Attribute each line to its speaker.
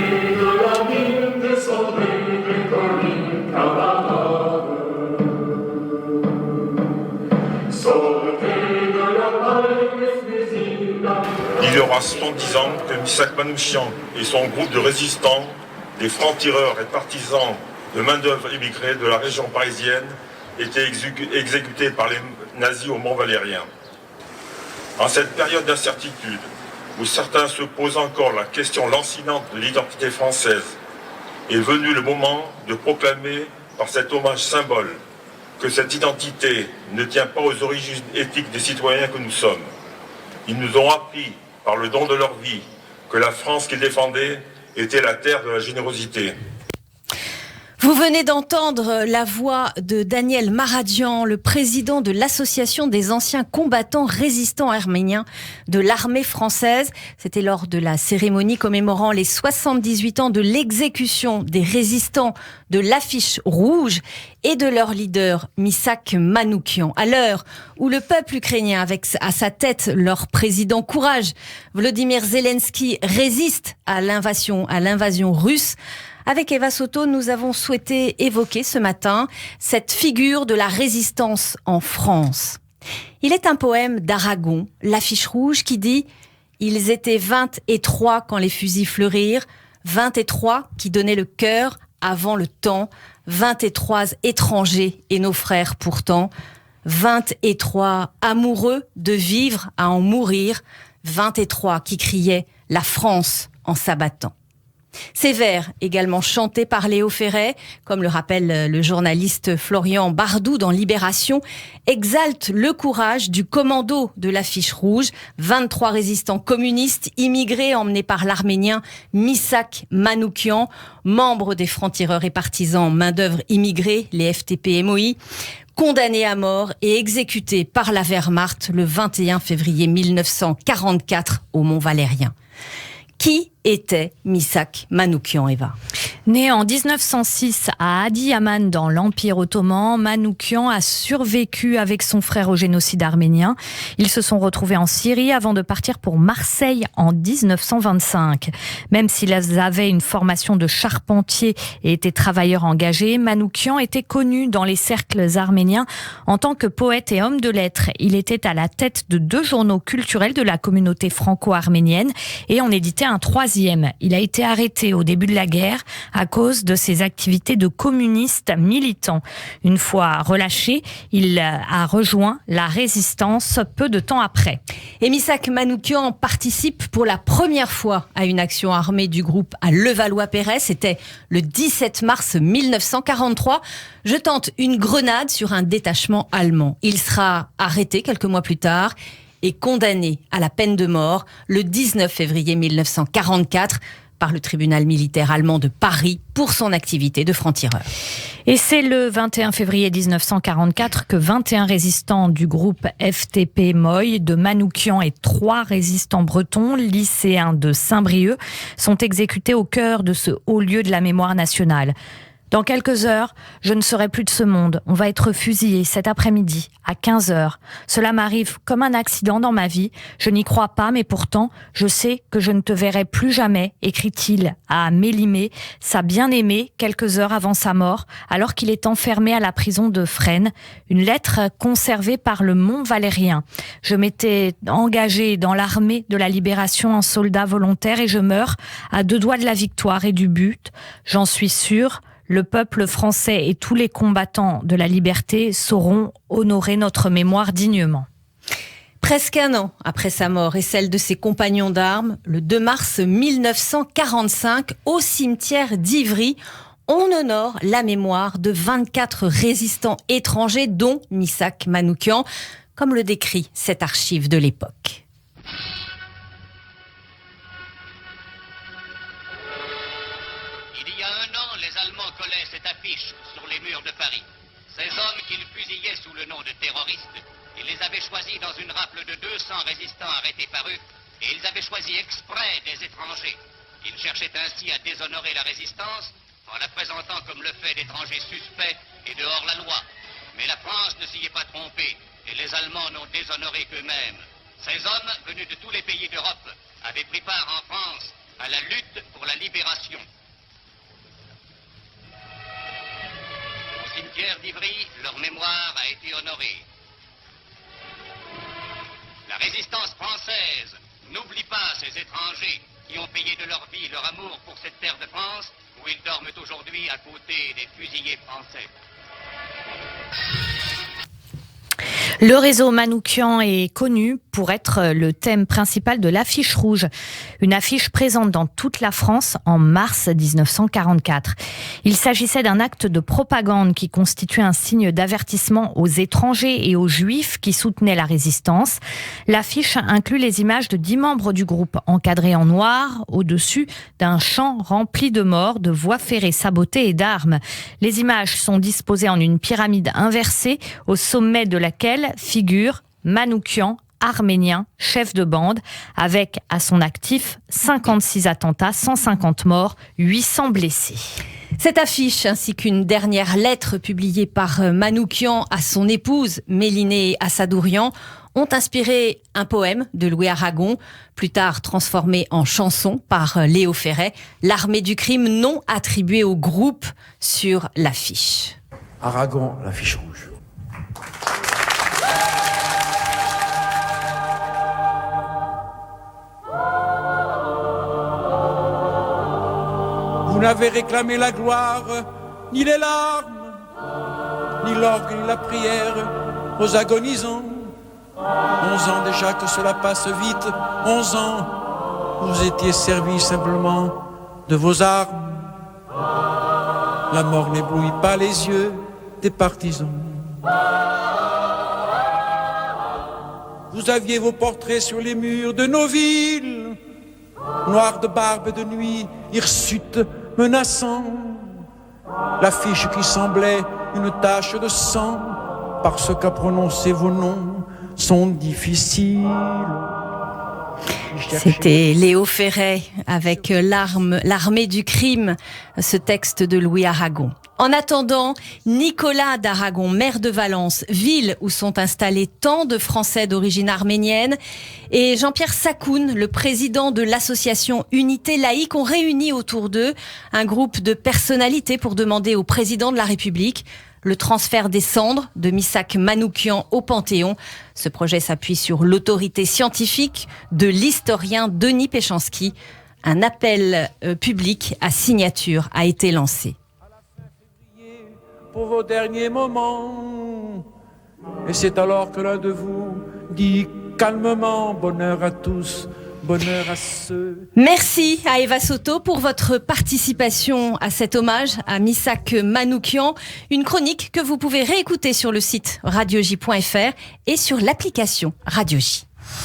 Speaker 1: de la ville, descendez des collines, camarades. Sortez de la paille, les fusils.
Speaker 2: Il y aura 70 ans que Missak Manouchian et son groupe de résistants, des francs-tireurs et partisans de main-d'œuvre immigrée de la région parisienne, étaient exécutés par les nazis au Mont Valérien. En cette période d'incertitude, où certains se posent encore la question lancinante de l'identité française, est venu le moment de proclamer par cet hommage symbole que cette identité ne tient pas aux origines éthiques des citoyens que nous sommes. Ils nous ont appris, par le don de leur vie, que la France qu'ils défendaient était la terre de la générosité.
Speaker 3: Vous venez d'entendre la voix de Daniel Maradian, le président de l'association des anciens combattants résistants arméniens de l'armée française. C'était lors de la cérémonie commémorant les 78 ans de l'exécution des résistants de l'Affiche rouge et de leur leader Missak Manouchian. À l'heure où le peuple ukrainien, avec à sa tête leur président courage, Volodymyr Zelensky, résiste à l'invasion russe, avec Eva Soto, nous avons souhaité évoquer ce matin cette figure de la résistance en France. Il est un poème d'Aragon, l'Affiche rouge, qui dit « Ils étaient 23 quand les fusils fleurirent, 23 qui donnaient le cœur avant le temps, 23 étrangers et nos frères pourtant, 23 amoureux de vivre à en mourir, 23 qui criaient la France en s'abattant ». Ces vers, également chantés par Léo Ferré, comme le rappelle le journaliste Florian Bardou dans Libération, exaltent le courage du commando de l'Affiche rouge, 23 résistants communistes immigrés emmenés par l'Arménien Missak Manouchian, membre des francs-tireurs et partisans main-d'œuvre immigrés, les FTP-MOI, condamnés à mort et exécutés par la Wehrmacht le 21 février 1944 au Mont Valérien. Qui était Missak Manouchian, Eva ?
Speaker 4: Né en 1906 à Adiyaman dans l'Empire ottoman, Manouchian a survécu avec son frère au génocide arménien. Ils se sont retrouvés en Syrie avant de partir pour Marseille en 1925. Même s'ils avaient une formation de charpentier et étaient travailleurs engagés, Manouchian était connu dans les cercles arméniens en tant que poète et homme de lettres. Il était à la tête de 2 journaux culturels de la communauté franco-arménienne et en éditait un 3e. Il a été arrêté au début de la guerre à cause de ses activités de communiste militant. Une fois relâché, il a rejoint la résistance peu de temps après.
Speaker 3: Et Missak Manouchian participe pour la première fois à une action armée du groupe à Levallois-Perret. C'était le 17 mars 1943, jetant une grenade sur un détachement allemand. Il sera arrêté quelques mois plus tard et condamné à la peine de mort le 19 février 1944 par le tribunal militaire allemand de Paris pour son activité de franc-tireur.
Speaker 4: Et c'est le 21 février 1944 que 21 résistants du groupe FTP-MOI de Manouchian et 3 résistants bretons, lycéens de Saint-Brieuc, sont exécutés au cœur de ce haut lieu de la mémoire nationale. Dans quelques heures, je ne serai plus de ce monde. On va être fusillé cet après-midi, à 15h. Cela m'arrive comme un accident dans ma vie. Je n'y crois pas, mais pourtant, je sais que je ne te verrai plus jamais, écrit-il à Mélimée, sa bien-aimée, quelques heures avant sa mort, alors qu'il est enfermé à la prison de Fresnes. Une lettre conservée par le Mont Valérien. Je m'étais engagé dans l'armée de la libération en soldat volontaire et je meurs à 2 doigts de la victoire et du but. J'en suis sûre. Le peuple français et tous les combattants de la liberté sauront honorer notre mémoire dignement.
Speaker 3: Presque un an après sa mort et celle de ses compagnons d'armes, le 2 mars 1945, au cimetière d'Ivry, on honore la mémoire de 24 résistants étrangers, dont Missak Manouchian, comme le décrit cette archive de l'époque.
Speaker 5: Collaient cette affiche sur les murs de Paris. Ces hommes qu'ils fusillaient sous le nom de terroristes, ils les avaient choisis dans une rafle de 200 résistants arrêtés par eux, et ils avaient choisi exprès des étrangers. Ils cherchaient ainsi à déshonorer la résistance en la présentant comme le fait d'étrangers suspects et de hors-la-loi. Mais la France ne s'y est pas trompée, et les Allemands n'ont déshonoré qu'eux-mêmes. Ces hommes, venus de tous les pays d'Europe, avaient pris part en France à la lutte pour la libération. Au cimetière d'Ivry, leur mémoire a été honorée. La résistance française n'oublie pas ces étrangers qui ont payé de leur vie leur amour pour cette terre de France où ils dorment aujourd'hui à côté des fusillés français.
Speaker 4: Le réseau Manoukian est connu pour être le thème principal de l'affiche rouge, une affiche présente dans toute la France en mars 1944. Il s'agissait d'un acte de propagande qui constituait un signe d'avertissement aux étrangers et aux juifs qui soutenaient la résistance. L'affiche inclut les images de 10 membres du groupe encadrés en noir au-dessus d'un champ rempli de morts, de voies ferrées sabotées et d'armes. Les images sont disposées en une pyramide inversée au sommet de laquelle figure Manoukian, arménien, chef de bande, avec à son actif 56 attentats, 150 morts, 800 blessés.
Speaker 3: Cette affiche, ainsi qu'une dernière lettre publiée par Manoukian à son épouse, Mélinée Assadourian, ont inspiré un poème de Louis Aragon, plus tard transformé en chanson par Léo Ferré, L'armée du crime, non attribuée au groupe sur l'affiche.
Speaker 6: Aragon, l'affiche rouge. Vous n'avez réclamé la gloire, ni les larmes, ni l'orgue, ni la prière aux agonisants. 11 ans déjà que cela passe vite, 11 ans, vous étiez servis simplement de vos armes. La mort n'éblouit pas les yeux des partisans. Vous aviez vos portraits sur les murs de nos villes, noirs de barbe et de nuit, hirsutes menaçants. L'affiche qui semblait une tache de sang, parce qu'à prononcer vos noms sont difficiles.
Speaker 3: C'était Léo Ferré avec L'armée du crime, ce texte de Louis Aragon. En attendant, Nicolas d'Aragon, maire de Valence, ville où sont installés tant de Français d'origine arménienne, et Jean-Pierre Sakoun, le président de l'association Unité laïque, ont réuni autour d'eux un groupe de personnalités pour demander au président de la République le transfert des cendres de Missak Manoukian au Panthéon. Ce projet s'appuie sur l'autorité scientifique de l'historien Denis Péchanski. Un appel public à signature a été lancé.
Speaker 6: Pour vos derniers moments, et c'est alors que l'un de vous dit calmement bonheur à tous, bonheur à ceux.
Speaker 3: Merci à Eva Soto pour votre participation à cet hommage à Missak Manoukian, une chronique que vous pouvez réécouter sur le site radioj.fr et sur l'application Radio J.